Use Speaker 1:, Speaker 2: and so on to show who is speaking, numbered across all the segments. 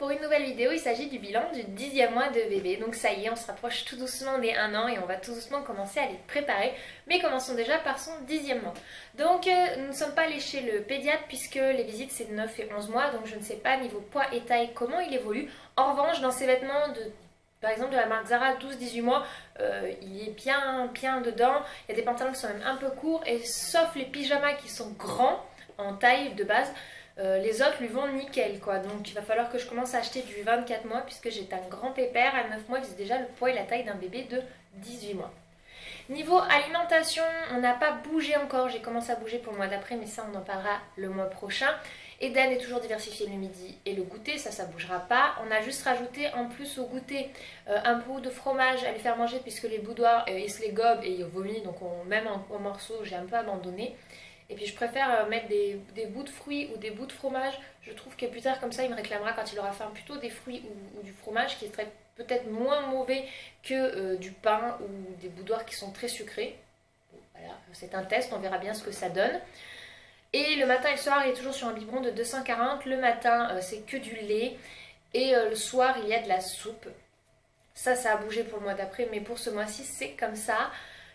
Speaker 1: pour une nouvelle vidéo. Il s'agit du bilan du 10e mois de bébé. Donc ça y est, on se rapproche tout doucement des 1 an et on va tout doucement commencer à les préparer. Mais commençons déjà par son 10e mois. Donc nous ne sommes pas allés chez le pédiatre puisque les visites c'est de 9 et 11 mois. Donc je ne sais pas niveau poids et taille comment il évolue. En revanche, dans ses vêtements par exemple de la marque Zara 12-18 mois, il est bien dedans. Il y a des pantalons qui sont même un peu courts et sauf les pyjamas qui sont grands en taille de base, les autres lui vont nickel quoi. Donc il va falloir que je commence à acheter du 24 mois puisque j'ai un grand pépère. À 9 mois il faisait déjà le poids et la taille d'un bébé de 18 mois. Niveau alimentation, on n'a pas bougé encore. J'ai commencé à bouger pour le mois d'après, mais ça on en parlera le mois prochain. Eden est toujours diversifié le midi et le goûter, ça bougera pas. On a juste rajouté en plus au goûter un bout de fromage à lui faire manger puisque les boudoirs ils se les gobent et ils vomissent, donc même en morceaux j'ai un peu abandonné. Et puis je préfère mettre des bouts de fruits ou des bouts de fromage. Je trouve que plus tard comme ça il me réclamera quand il aura faim plutôt des fruits ou du fromage qui serait peut-être moins mauvais que du pain ou des boudoirs qui sont très sucrés. Bon, voilà, c'est un test, on verra bien ce que ça donne. Et le matin et le soir il est toujours sur un biberon de 240. Le matin c'est que du lait et le soir il y a de la soupe. Ça a bougé pour le mois d'après mais pour ce mois-ci c'est comme ça.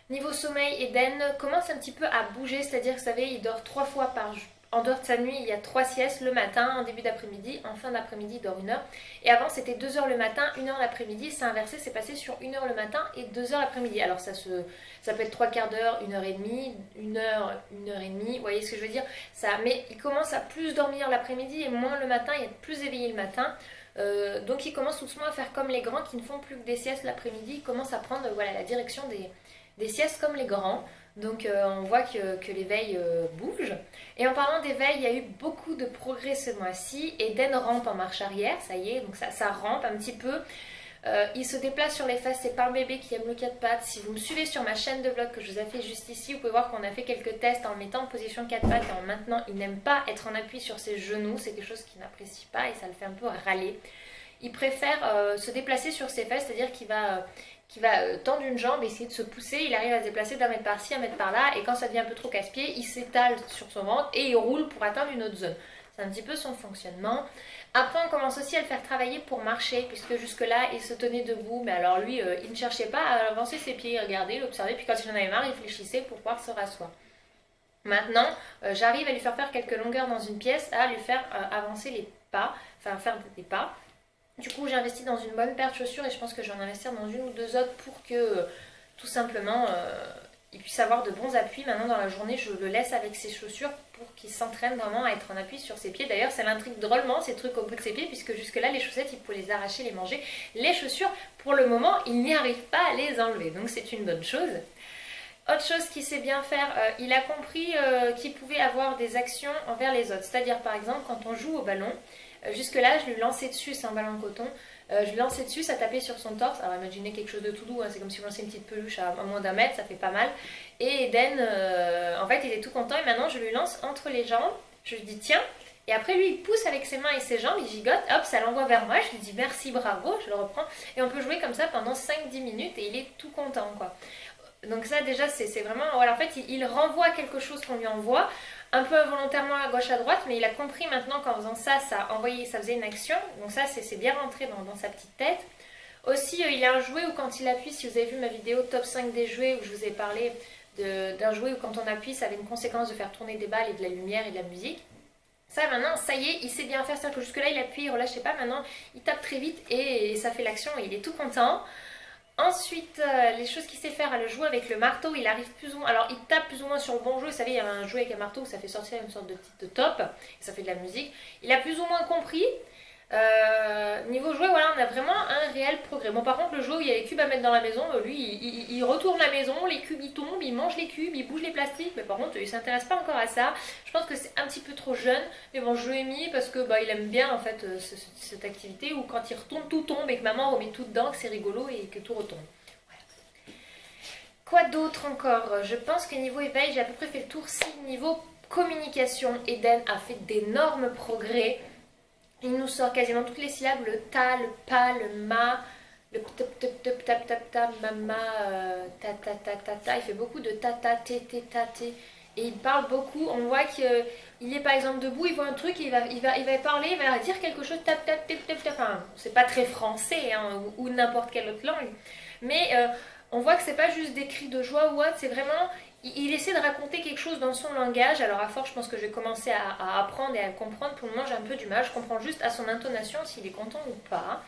Speaker 1: Niveau sommeil, Eden commence un petit peu à bouger, c'est-à-dire que vous savez, il dort 3 fois par jour. En dehors de sa nuit, il y a 3 siestes le matin, en début d'après-midi, en fin d'après-midi, il dort 1 heure. Et avant, c'était 2 heures le matin, 1 heure l'après-midi. C'est inversé, c'est passé sur 1 heure le matin et 2 heures l'après-midi. Alors ça peut être 3 quarts d'heure, 1 heure et demie, 1 heure, 1 heure et demie. Vous voyez ce que je veux dire mais il commence à plus dormir l'après-midi et moins le matin, il est plus éveillé le matin. Donc il commence tout doucement à faire comme les grands qui ne font plus que des siestes l'après-midi. Il commence à prendre la direction des siestes comme les grands. Donc on voit que l'éveil bouge. Et en parlant d'éveil, il y a eu beaucoup de progrès ce mois-ci. Eden rampe en marche arrière, ça y est, donc ça rampe un petit peu. Il se déplace sur les fesses, c'est pas un bébé qui aime le 4 pattes. Si vous me suivez sur ma chaîne de vlog que je vous ai fait juste ici, vous pouvez voir qu'on a fait quelques tests en le mettant en position 4 pattes et en maintenant il n'aime pas être en appui sur ses genoux. C'est quelque chose qu'il n'apprécie pas et ça le fait un peu râler. Il préfère se déplacer sur ses fesses, c'est-à-dire qu'il va tendre une jambe, essayer de se pousser, il arrive à se déplacer d'un mètre par-ci, un mètre par-là, et quand ça devient un peu trop casse-pied, il s'étale sur son ventre et il roule pour atteindre une autre zone. C'est un petit peu son fonctionnement. Après, on commence aussi à le faire travailler pour marcher, puisque jusque-là, il se tenait debout, mais alors lui, il ne cherchait pas à avancer ses pieds, il regardait, il observait, puis quand il en avait marre, il fléchissait pour pouvoir se rasseoir. Maintenant, j'arrive à lui faire quelques longueurs dans une pièce, à lui faire avancer les pas, enfin faire des pas. Du coup, j'ai investi dans une bonne paire de chaussures et je pense que je vais en investir dans 1 ou 2 autres pour que, tout simplement, il puisse avoir de bons appuis. Maintenant, dans la journée, je le laisse avec ses chaussures pour qu'il s'entraîne vraiment à être en appui sur ses pieds. D'ailleurs, ça l'intrigue drôlement, ces trucs au bout de ses pieds, puisque jusque-là, les chaussettes, il peut les arracher, les manger. Les chaussures, pour le moment, il n'y arrive pas à les enlever. Donc, c'est une bonne chose. Autre chose qu'il sait bien faire, il a compris qu'il pouvait avoir des actions envers les autres. C'est-à-dire, par exemple, quand on joue au ballon, jusque-là, je lui lançais dessus, c'est un ballon de coton, je lui lançais dessus, ça tapait sur son torse. Alors imaginez quelque chose de tout doux, hein, c'est comme si vous lancez une petite peluche à moins d'1 mètre, ça fait pas mal. Et Eden, en fait, il est tout content et maintenant je lui lance entre les jambes, je lui dis tiens, et après lui il pousse avec ses mains et ses jambes, il gigote, hop, ça l'envoie vers moi, je lui dis merci, bravo, je le reprends. Et on peut jouer comme ça pendant 5-10 minutes et il est tout content quoi. Donc ça déjà c'est vraiment, voilà, en fait il renvoie quelque chose qu'on lui envoie, un peu involontairement à gauche à droite, mais il a compris maintenant qu'en faisant ça, ça faisait une action, donc ça c'est bien rentré dans sa petite tête. Aussi il a un jouet où quand il appuie, si vous avez vu ma vidéo top 5 des jouets où je vous ai parlé d'un jouet où quand on appuie ça avait une conséquence de faire tourner des balles et de la lumière et de la musique. Ça maintenant, ça y est, il sait bien faire, c'est-à-dire que jusque là il appuie, il relâchait pas, maintenant il tape très vite et ça fait l'action et il est tout content. Ensuite, les choses qu'il sait faire, à le jouer avec le marteau, il arrive plus ou moins, alors il tape plus ou moins sur le bon jeu, vous savez il y a un jouet avec un marteau où ça fait sortir une sorte de petite top, et ça fait de la musique, il a plus ou moins compris. Niveau jouet, voilà, on a vraiment un réel progrès. Bon par contre le jeu où il y a les cubes à mettre dans la maison, lui il retourne la maison, les cubes ils tombent, il mange les cubes, il bouge les plastiques, mais par contre il s'intéresse pas encore à ça. Je pense que c'est un petit peu trop jeune, mais bon je lui ai mis parce que il aime bien en fait cette activité où quand il retourne tout tombe et que maman remet tout dedans, que c'est rigolo et que tout retombe. Voilà. Quoi d'autre encore? Je pense que niveau éveil j'ai à peu près fait le tour. Si niveau communication, Eden a fait d'énormes progrès. Il nous sort quasiment toutes les syllabes, le ta, le pa, le ma, le tap tap tap tap tap tap, mama, ta ta ta ta ta. Il fait beaucoup de ta ta, té té ta té. et il parle beaucoup. On voit qu'il est par exemple debout, il voit un truc, il va parler, il va dire quelque chose, tap tap tap tap tap. Enfin, c'est pas très français hein, ou n'importe quelle autre langue, mais on voit que c'est pas juste des cris de joie ou autre, c'est vraiment il essaie de raconter quelque chose dans son langage. Alors à force, je pense que je vais commencer à apprendre et à comprendre. Pour le moment, j'ai un peu du mal. Je comprends juste à son intonation s'il est content ou pas.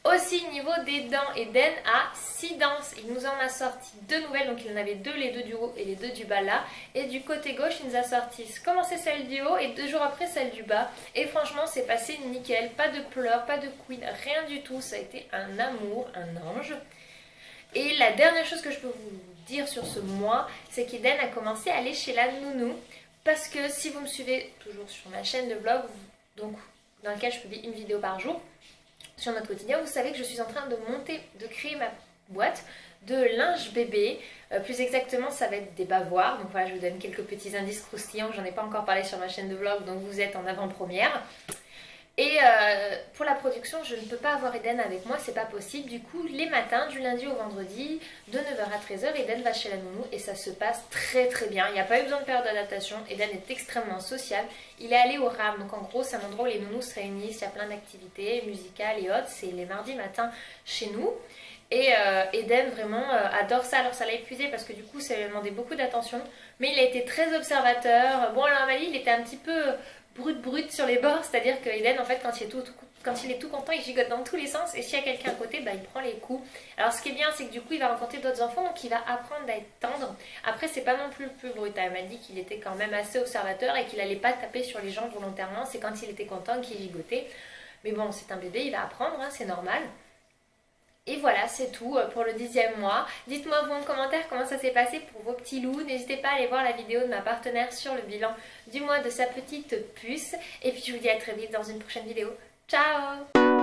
Speaker 1: Aussi, niveau des dents, Eden a 6 dents. Il nous en a sorti 2 nouvelles. Donc il en avait 2, les 2 du haut et les 2 du bas là. Et du côté gauche, il nous a sorti commencé celle du haut et 2 jours après celle du bas. Et franchement, c'est passé nickel. Pas de pleurs, pas de couine, rien du tout. Ça a été un amour, un ange. Et la dernière chose que je peux vous dire sur ce mois, c'est qu'Eden a commencé à aller chez la nounou. Parce que si vous me suivez toujours sur ma chaîne de vlog, donc dans laquelle je publie une vidéo par jour, sur notre quotidien, vous savez que je suis en train de créer ma boîte de linge bébé. Plus exactement, ça va être des bavoirs. Donc voilà, je vous donne quelques petits indices croustillants. J'en ai pas encore parlé sur ma chaîne de vlog, donc vous êtes en avant-première. Et pour la production, je ne peux pas avoir Eden avec moi, c'est pas possible. Du coup, les matins, du lundi au vendredi, de 9 h à 13 h, Eden va chez la nounou et ça se passe très très bien. Il n'y a pas eu besoin de période d'adaptation. Eden est extrêmement sociable. Il est allé au RAM, donc en gros, c'est un endroit où les nounous se réunissent. Il y a plein d'activités musicales et autres. C'est les mardis matins chez nous. Et Eden vraiment adore ça. Alors ça l'a épuisé parce que du coup ça lui a demandé beaucoup d'attention. Mais il a été très observateur. Bon alors Amalie il était un petit peu brut sur les bords. C'est-à-dire que Eden en fait quand il est tout content il gigote dans tous les sens. Et s'il y a quelqu'un à côté bah, il prend les coups. Alors ce qui est bien c'est que du coup il va rencontrer d'autres enfants. Donc il va apprendre à être tendre. Après c'est pas non plus le plus brutal. Elle m'a dit qu'il était quand même assez observateur. Et qu'il allait pas taper sur les gens volontairement. C'est quand il était content qu'il gigotait. Mais bon c'est un bébé il va apprendre hein, c'est normal. Et voilà, c'est tout pour le 10e mois. Dites-moi vous en commentaire comment ça s'est passé pour vos petits loups. N'hésitez pas à aller voir la vidéo de ma partenaire sur le bilan du mois de sa petite puce. Et puis je vous dis à très vite dans une prochaine vidéo. Ciao!